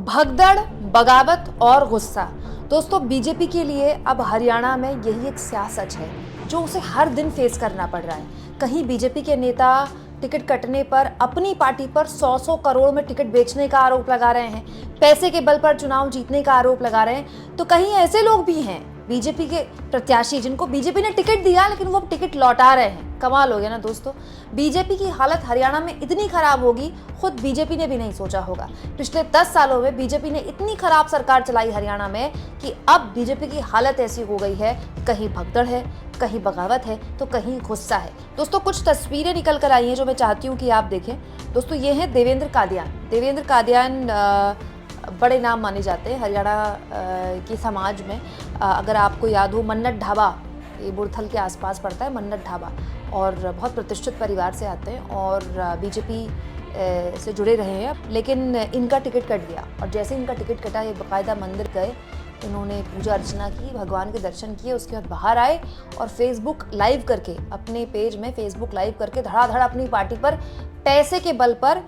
भगदड़, बगावत और गुस्सा। दोस्तों, बीजेपी के लिए अब हरियाणा में यही एक सियासत है जो उसे हर दिन फेस करना पड़ रहा है। कहीं बीजेपी के नेता टिकट कटने पर अपनी पार्टी पर 100-100 करोड़ में टिकट बेचने का आरोप लगा रहे हैं, पैसे के बल पर चुनाव जीतने का आरोप लगा रहे हैं, तो कहीं ऐसे लोग भी हैं बीजेपी के प्रत्याशी जिनको बीजेपी ने टिकट दिया लेकिन वो टिकट लौटा रहे हैं। कमाल हो गया ना दोस्तों। बीजेपी की हालत हरियाणा में इतनी खराब होगी, खुद बीजेपी ने भी नहीं सोचा होगा। पिछले 10 सालों में बीजेपी ने इतनी खराब सरकार चलाई हरियाणा में कि अब बीजेपी की हालत ऐसी हो गई है, कहीं भगदड़ है, कहीं बगावत है, तो कहीं गुस्सा है। दोस्तों, कुछ तस्वीरें निकल कर आई हैं जो मैं चाहती हूँ कि आप देखें। दोस्तों, ये है देवेंद्र कादियान। देवेंद्र कादियान बड़े नाम माने जाते हैं हरियाणा की समाज में। अगर आपको याद हो, मन्नत ढाबा, ये बुड़थल के आसपास पड़ता है मन्नत ढाबा, और बहुत प्रतिष्ठित परिवार से आते हैं और बीजेपी से जुड़े रहे हैं। लेकिन इनका टिकट कट गया और जैसे इनका टिकट कटा, ये बाकायदा मंदिर गए, इन्होंने पूजा अर्चना की, भगवान के दर्शन किए, उसके बाद बाहर आए और फेसबुक लाइव करके, अपने पेज में फेसबुक लाइव करके धड़ाधड़ अपनी पार्टी पर पैसे के बल पर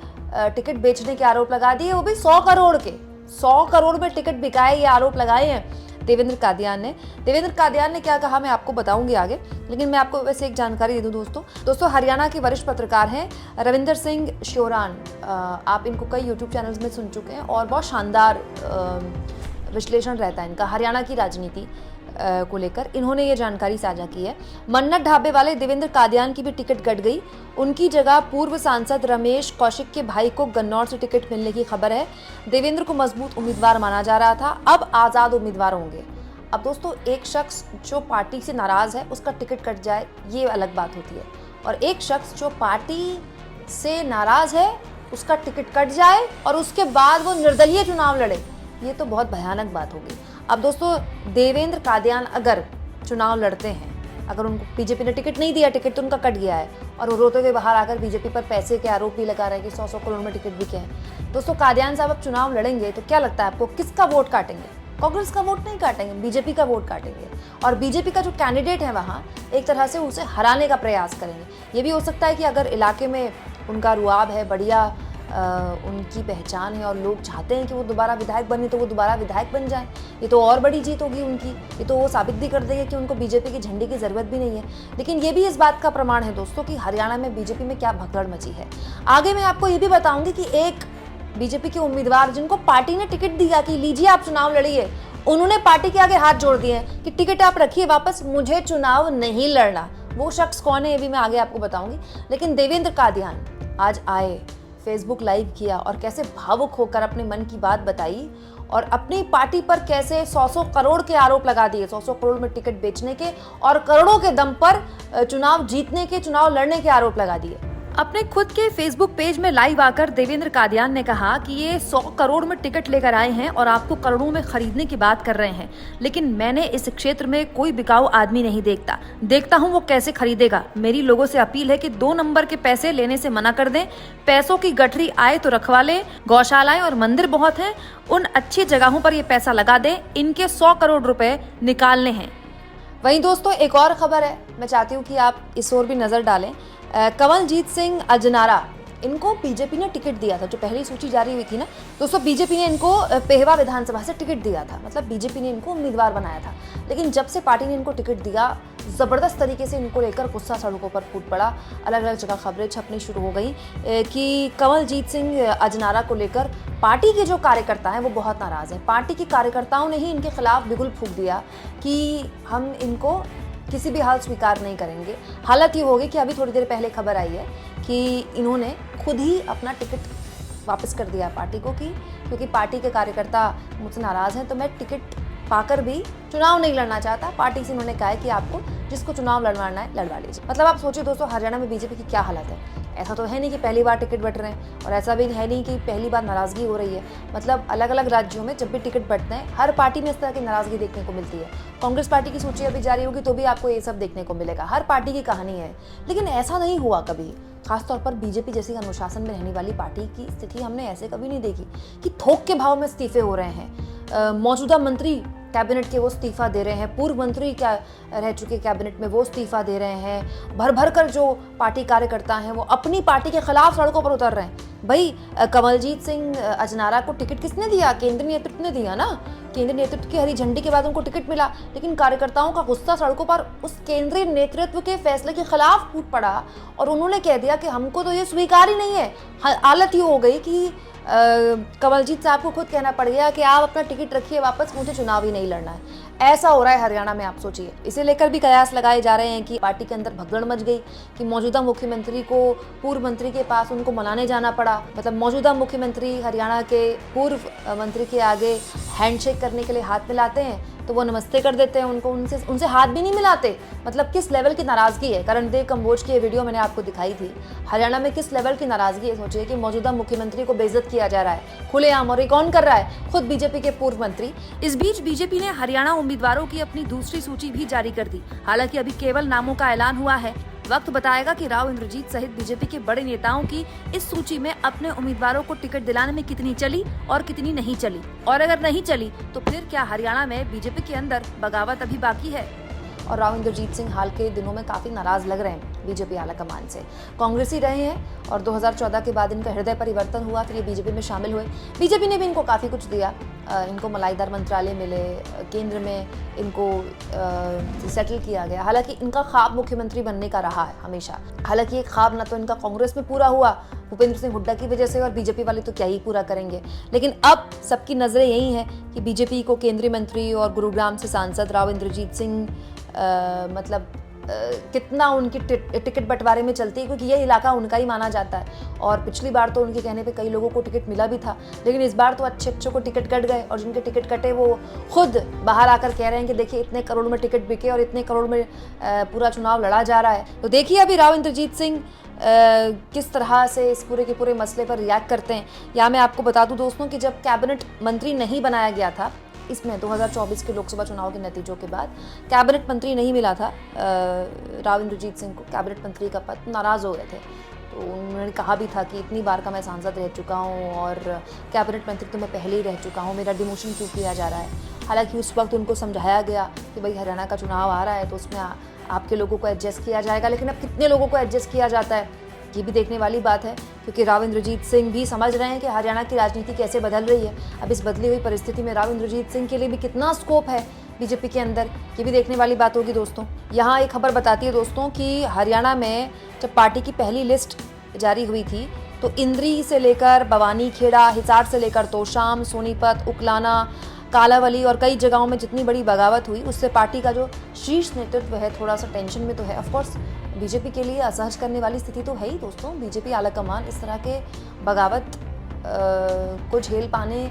टिकट बेचने के आरोप लगा दिए, वो भी 100 करोड़ के। 100 करोड़ में टिकट बिकाए, ये आरोप लगाए हैं देवेंद्र कादियान ने। देवेंद्र कादियान ने क्या कहा मैं आपको बताऊंगी आगे, लेकिन मैं आपको वैसे एक जानकारी दे दूं दोस्तों, हरियाणा के वरिष्ठ पत्रकार हैं रविंदर सिंह श्योरान। आप इनको कई यूट्यूब चैनल्स में सुन चुके हैं और बहुत शानदार विश्लेषण रहता है इनका हरियाणा की राजनीति को लेकर। इन्होंने ये जानकारी साझा की है। मन्नत ढाबे वाले देवेंद्र कादियान की भी टिकट कट गई। उनकी जगह पूर्व सांसद रमेश कौशिक के भाई को गन्नौर से टिकट मिलने की खबर है। देवेंद्र को मजबूत उम्मीदवार माना जा रहा था, अब आजाद उम्मीदवार होंगे। अब दोस्तों, एक शख्स जो पार्टी से नाराज है उसका टिकट कट जाए, ये अलग बात होती है, और एक शख्स जो पार्टी से नाराज है उसका टिकट कट जाए और उसके बाद वो निर्दलीय चुनाव लड़े, ये तो बहुत भयानक बात होगी। अब दोस्तों, देवेंद्र कादियान अगर चुनाव लड़ते हैं, अगर उनको बीजेपी ने टिकट नहीं दिया, टिकट तो उनका कट गया है, और वो रोते हुए बाहर आकर बीजेपी पर पैसे के आरोप भी लगा रहे हैं कि 100-100 करोड़ में टिकट बिके हैं। दोस्तों, कादियान साहब अब चुनाव लड़ेंगे तो क्या लगता है आपको, किसका वोट काटेंगे? कांग्रेस का वोट नहीं काटेंगे, बीजेपी का वोट काटेंगे, और बीजेपी का जो कैंडिडेट है वहाँ एक तरह से उसे हराने का प्रयास करेंगे। ये भी हो सकता है कि अगर इलाके में उनका रुआब है, बढ़िया उनकी पहचान है और लोग चाहते हैं कि वो दोबारा विधायक बने, तो वो दोबारा विधायक बन जाए। ये तो और बड़ी जीत होगी उनकी। ये तो वो साबित भी कर देंगे कि उनको बीजेपी के झंडे की जरूरत भी नहीं है। लेकिन ये भी इस बात का प्रमाण है दोस्तों कि हरियाणा में बीजेपी में क्या भगदड़ मची है। आगे मैं आपको ये भी बताऊंगी कि एक बीजेपी के उम्मीदवार जिनको पार्टी ने टिकट दिया कि लीजिए आप चुनाव लड़िए, उन्होंने पार्टी के आगे हाथ जोड़ दिए कि टिकट आप रखिए वापस, मुझे चुनाव नहीं लड़ना। वो शख्स कौन है ये भी मैं आगे आपको बताऊंगी। लेकिन देवेंद्र कादियान आज आए, फेसबुक लाइव किया और कैसे भावुक होकर अपने मन की बात बताई और अपनी पार्टी पर कैसे 100-100 करोड़ के आरोप लगा दिए, 100-100 करोड़ में टिकट बेचने के और करोड़ों के दम पर चुनाव जीतने के, चुनाव लड़ने के आरोप लगा दिए। अपने खुद के फेसबुक पेज में लाइव आकर देवेंद्र कादियान ने कहा कि ये 100 करोड़ में टिकट लेकर आए हैं और आपको करोड़ों में खरीदने की बात कर रहे हैं, लेकिन मैंने इस क्षेत्र में कोई बिकाऊ आदमी नहीं देखता हूँ वो कैसे खरीदेगा। मेरी लोगों से अपील है कि 2 नंबर के पैसे लेने से मना कर दें। पैसों की गठरी आए तो रखवा लें, गौशालाएं और मंदिर बहुत हैं, उन अच्छी जगहों पर ये पैसा लगा दें, इनके 100 करोड़ रुपए निकालने हैं। वहीं दोस्तों, एक और खबर है, मैं चाहती हूँ कि आप इस ओर भी नजर डालें। कंवलजीत सिंह अजनारा, इनको बीजेपी ने टिकट दिया था, जो पहली सूची जारी हुई थी ना दोस्तों, बीजेपी ने इनको पेहवा विधानसभा से टिकट दिया था, मतलब बीजेपी ने इनको उम्मीदवार बनाया था। लेकिन जब से पार्टी ने इनको टिकट दिया, ज़बरदस्त तरीके से इनको लेकर गुस्सा सड़कों पर फूट पड़ा। अलग अलग जगह खबरें छपनी शुरू हो गई कि कंवलजीत सिंह अजनारा को लेकर पार्टी के जो कार्यकर्ता हैं वो बहुत नाराज़ हैं। पार्टी के कार्यकर्ताओं ने ही इनके खिलाफ बिगुल फूंक दिया कि हम इनको किसी भी हाल स्वीकार नहीं करेंगे। हालत ये होगी कि अभी थोड़ी देर पहले खबर आई है कि इन्होंने खुद ही अपना टिकट वापस कर दिया पार्टी को, क्योंकि पार्टी के कार्यकर्ता मुझसे नाराज़ हैं, तो मैं टिकट पाकर भी चुनाव नहीं लड़ना चाहता। पार्टी से उन्होंने कहा है कि आपको जिसको चुनाव लड़वाना है लड़वा लीजिए। मतलब आप सोचिए दोस्तों, हरियाणा में बीजेपी की क्या हालत है। ऐसा तो है नहीं कि पहली बार टिकट बंट रहे हैं, और ऐसा भी है नहीं कि पहली बार नाराज़गी हो रही है। मतलब अलग अलग राज्यों में जब भी टिकट बंटते हैं, हर पार्टी में इस तरह की नाराज़गी देखने को मिलती है। कांग्रेस पार्टी की सूची अभी जारी होगी तो भी आपको ये सब देखने को मिलेगा। हर पार्टी की कहानी है, लेकिन ऐसा नहीं हुआ कभी। खासतौर पर बीजेपी जैसी अनुशासन में रहने वाली पार्टी की स्थिति हमने ऐसे कभी नहीं देखी कि थोक के भाव में इस्तीफे हो रहे हैं। मौजूदा मंत्री कैबिनेट के वो इस्तीफा दे रहे हैं, पूर्व मंत्री क्या रह चुके कैबिनेट में वो इस्तीफा दे रहे हैं, भर भर कर जो पार्टी कार्यकर्ता हैं वो अपनी पार्टी के खिलाफ सड़कों पर उतर रहे हैं। भाई कमलजीत सिंह अजनारा को टिकट किसने दिया? केंद्रीय नेतृत्व ने दिया ना। केंद्रीय नेतृत्व की हरी झंडी के बाद उनको टिकट मिला, लेकिन कार्यकर्ताओं का गुस्सा सड़कों पर उस केंद्रीय नेतृत्व के फैसले के खिलाफ फूट पड़ा और उन्होंने कह दिया कि हमको तो ये स्वीकार ही नहीं है। हालत ये हो गई कि कमलजीत साहब को खुद कहना पड़ गया कि आप अपना टिकट रखिए वापस, मुझे चुनाव ही नहीं लड़ना है। ऐसा हो रहा है हरियाणा में, आप सोचिए। इसे लेकर भी कयास लगाए जा रहे हैं कि पार्टी के अंदर भगदड़ मच गई कि मौजूदा मुख्यमंत्री को पूर्व मंत्री के पास उनको मनाने जाना पड़ा। मतलब मौजूदा मुख्यमंत्री हरियाणा के पूर्व मंत्री के आगे हैंडशेक करने के लिए हाथ मिलाते हैं तो वो नमस्ते कर देते हैं उनको, उनसे हाथ भी नहीं मिलाते। मतलब किस लेवल की नाराजगी है। करणदेव कंबोज की ये वीडियो मैंने आपको दिखाई थी। हरियाणा में किस लेवल की नाराजगी है, सोचिए कि मौजूदा मुख्यमंत्री को बेइज्जत किया जा रहा है खुलेआम, और ये कौन कर रहा है? खुद बीजेपी के पूर्व मंत्री। इस बीच बीजेपी ने हरियाणा उम्मीदवारों की अपनी दूसरी सूची भी जारी कर दी। हालांकि अभी केवल नामों का ऐलान हुआ है। वक्त बताएगा कि राव इंद्रजीत सहित बीजेपी के बड़े नेताओं की इस सूची में अपने उम्मीदवारों को टिकट दिलाने में कितनी चली और कितनी नहीं चली, और अगर नहीं चली तो फिर क्या हरियाणा में बीजेपी के अंदर बगावत अभी बाकी है। और राव इंद्रजीत सिंह हाल के दिनों में काफ़ी नाराज लग रहे हैं बीजेपी आलाकमान से। कांग्रेसी रहे हैं और 2014 के बाद इनका हृदय परिवर्तन हुआ, फिर ये बीजेपी में शामिल हुए। बीजेपी ने भी इनको काफ़ी कुछ दिया, इनको मलाईदार मंत्रालय मिले, केंद्र में इनको सेटल किया गया। हालांकि इनका ख्वाब मुख्यमंत्री बनने का रहा है हमेशा। हालांकि ये ख्वाब ना तो इनका कांग्रेस में पूरा हुआ भूपेंद्र सिंह हुड्डा की वजह से, और बीजेपी वाले तो क्या ही पूरा करेंगे। लेकिन अब सबकी नज़रें यही हैं कि बीजेपी को केंद्रीय मंत्री और गुरुग्राम से सांसद राव इंद्रजीत सिंह कितना उनकी टिकट बंटवारे में चलती है, क्योंकि ये इलाका उनका ही माना जाता है। और पिछली बार तो उनके कहने पे कई लोगों को टिकट मिला भी था, लेकिन इस बार तो अच्छे अच्छों को टिकट कट गए, और जिनके टिकट कटे वो खुद बाहर आकर कह रहे हैं कि देखिए इतने करोड़ में टिकट बिके और इतने करोड़ में पूरा चुनाव लड़ा जा रहा है। तो देखिए अभी राव इंद्रजीत सिंह किस तरह से इस पूरे के पूरे मसले पर रिएक्ट करते हैं। या मैं आपको बता दूं दोस्तों कि जब कैबिनेट मंत्री नहीं बनाया गया था, इसमें 2024 के लोकसभा चुनाव के नतीजों के बाद कैबिनेट मंत्री नहीं मिला था राव इंद्रजीत सिंह को कैबिनेट मंत्री का पद, नाराज़ हो गए थे। तो उन्होंने कहा भी था कि इतनी बार का मैं सांसद रह चुका हूँ और कैबिनेट मंत्री तो मैं पहले ही रह चुका हूँ, मेरा डिमोशन क्यों किया जा रहा है। हालांकि उस वक्त उनको समझाया गया कि भाई हरियाणा का चुनाव आ रहा है तो उसमें आपके लोगों को एडजस्ट किया जाएगा, लेकिन अब कितने लोगों को एडजस्ट किया जाता है ये भी देखने वाली बात है, क्योंकि राव इंद्रजीत सिंह भी समझ रहे हैं कि हरियाणा की राजनीति कैसे बदल रही है। अब इस बदली हुई परिस्थिति में राव इंद्रजीत सिंह के लिए भी कितना स्कोप है बीजेपी के अंदर, ये भी देखने वाली बात होगी दोस्तों। यहाँ एक खबर बताती है दोस्तों कि हरियाणा में जब पार्टी की पहली लिस्ट जारी हुई थी तो इंद्री से लेकर बवानी खेड़ा, हिसार से लेकर तोशाम, सोनीपत, उकलाना, कालावली और कई जगहों में जितनी बड़ी बगावत हुई, उससे पार्टी का जो शीर्ष नेतृत्व है थोड़ा सा टेंशन में तो है। ऑफकोर्स बीजेपी के लिए असहज करने वाली स्थिति तो है ही दोस्तों। बीजेपी आलाकमान इस तरह के बगावत को झेल पाने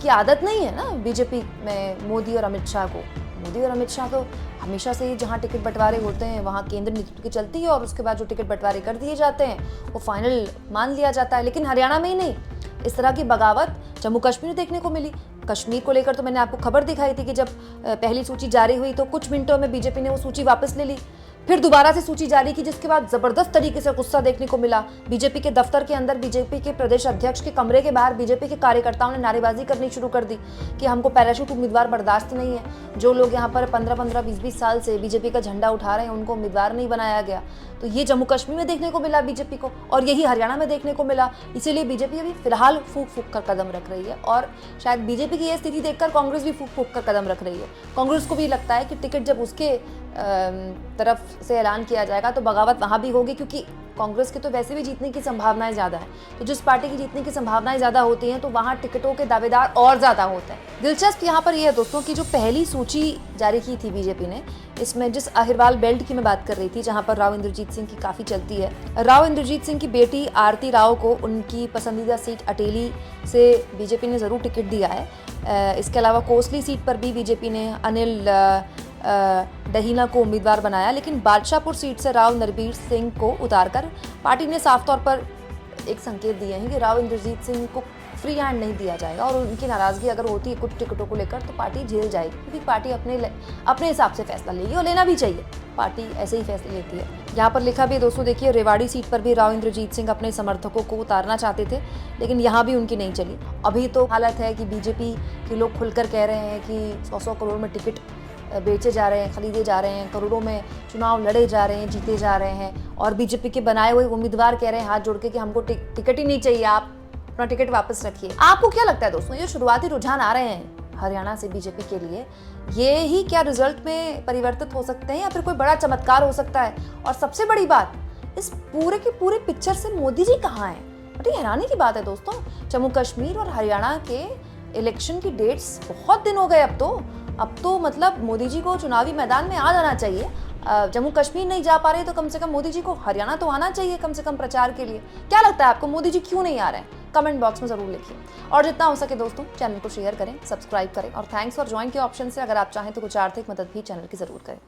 की आदत नहीं है ना बीजेपी में मोदी और अमित शाह को। मोदी और अमित शाह तो हमेशा से ही जहाँ टिकट बंटवारे होते हैं वहाँ केंद्र नेतृत्व की चलती है और उसके बाद जो टिकट बंटवारे कर दिए जाते हैं वो फाइनल मान लिया जाता है। लेकिन हरियाणा में ही नहीं, इस तरह की बगावत जम्मू कश्मीर में देखने को मिली। कश्मीर को लेकर तो मैंने आपको खबर दिखाई थी कि जब पहली सूची जारी हुई तो कुछ मिनटों में बीजेपी ने वो सूची वापस ले ली, फिर दोबारा से सूची जारी की, जिसके बाद जबरदस्त तरीके से गुस्सा देखने को मिला। बीजेपी के दफ्तर के अंदर, बीजेपी के प्रदेश अध्यक्ष के कमरे के बाहर बीजेपी के कार्यकर्ताओं ने नारेबाजी करनी शुरू कर दी कि हमको पैराशूट उम्मीदवार बर्दाश्त नहीं है। जो लोग यहाँ पर 15-15, 20-20 साल से बीजेपी का झंडा उठा रहे हैं उनको उम्मीदवार नहीं बनाया गया। तो ये जम्मू कश्मीर में देखने को मिला बीजेपी को, और यही हरियाणा में देखने को मिला। इसीलिए बीजेपी अभी फिलहाल फूक फूक कर कदम रख रही है, और शायद बीजेपी की ये स्थिति देखकर कांग्रेस भी फूक फूक कर कदम रख रही है। कांग्रेस को भी लगता है कि टिकट जब उसके तरफ से ऐलान किया जाएगा तो बगावत वहाँ भी होगी, क्योंकि कांग्रेस की तो वैसे भी जीतने की संभावनाएं ज़्यादा है। तो जिस पार्टी की जीतने की संभावनाएं ज़्यादा होती हैं तो वहाँ टिकटों के दावेदार और ज़्यादा होते हैं। दिलचस्प यहाँ पर यह है दोस्तों कि जो पहली सूची जारी की थी बीजेपी ने, इसमें जिस अहिरवाल बेल्ट की मैं बात कर रही थी जहाँ पर राव इंद्रजीत सिंह की काफ़ी चलती है, राव इंद्रजीत सिंह की बेटी आरती राव को उनकी पसंदीदा सीट अटेली से बीजेपी ने ज़रूर टिकट दिया है। इसके अलावा कोसली सीट पर भी बीजेपी ने अनिल दहीना को उम्मीदवार बनाया, लेकिन बादशाहपुर सीट से राव नरबीर सिंह को उतारकर पार्टी ने साफ तौर पर एक संकेत दिए हैं कि राव इंद्रजीत सिंह को फ्री हैंड नहीं दिया जाएगा और उनकी नाराज़गी अगर होती है कुछ टिकटों को लेकर तो पार्टी झेल जाएगी, क्योंकि पार्टी अपने हिसाब से फैसला लेगी और लेना भी चाहिए, पार्टी ऐसे ही फैसले लेती है। यहाँ पर लिखा भी है दोस्तों, देखिए रेवाड़ी सीट पर भी राव इंद्रजीत सिंह अपने समर्थकों को उतारना चाहते थे, लेकिन यहाँ भी उनकी नहीं चली। अभी तो हालत है कि बीजेपी के लोग खुलकर कह रहे हैं कि 100-100 करोड़ में टिकट बेचे जा रहे हैं, खरीदे जा रहे हैं, करोड़ों में चुनाव लड़े जा रहे हैं, जीते जा रहे हैं, और बीजेपी के बनाए हुए उम्मीदवार कह रहे हैं हाथ जोड़ के कि हमको टिकट ही नहीं चाहिए, आप अपना टिकट वापस रखिए। आपको क्या लगता है दोस्तों, ये शुरुआती रुझान आ रहे हैं हरियाणा से बीजेपी के लिए, ये ही क्या रिजल्ट में परिवर्तित हो सकते हैं या फिर कोई बड़ा चमत्कार हो सकता है? और सबसे बड़ी बात, इस पूरे की पूरे पिक्चर से मोदी जी कहाँ हैं? बड़ी हैरानी की बात है दोस्तों, जम्मू कश्मीर और हरियाणा के इलेक्शन की डेट्स बहुत दिन हो गए। अब तो मतलब मोदी जी को चुनावी मैदान में आ जाना चाहिए। जम्मू कश्मीर नहीं जा पा रहे तो कम से कम मोदी जी को हरियाणा तो आना चाहिए कम से कम प्रचार के लिए। क्या लगता है आपको, मोदी जी क्यों नहीं आ रहे हैं? कमेंट बॉक्स में जरूर लिखिए, और जितना हो सके दोस्तों चैनल को शेयर करें, सब्सक्राइब करें, और थैंक्स फॉर ज्वाइन के ऑप्शन से अगर आप चाहें तो कुछ आर्थिक मदद भी चैनल की जरूर करें।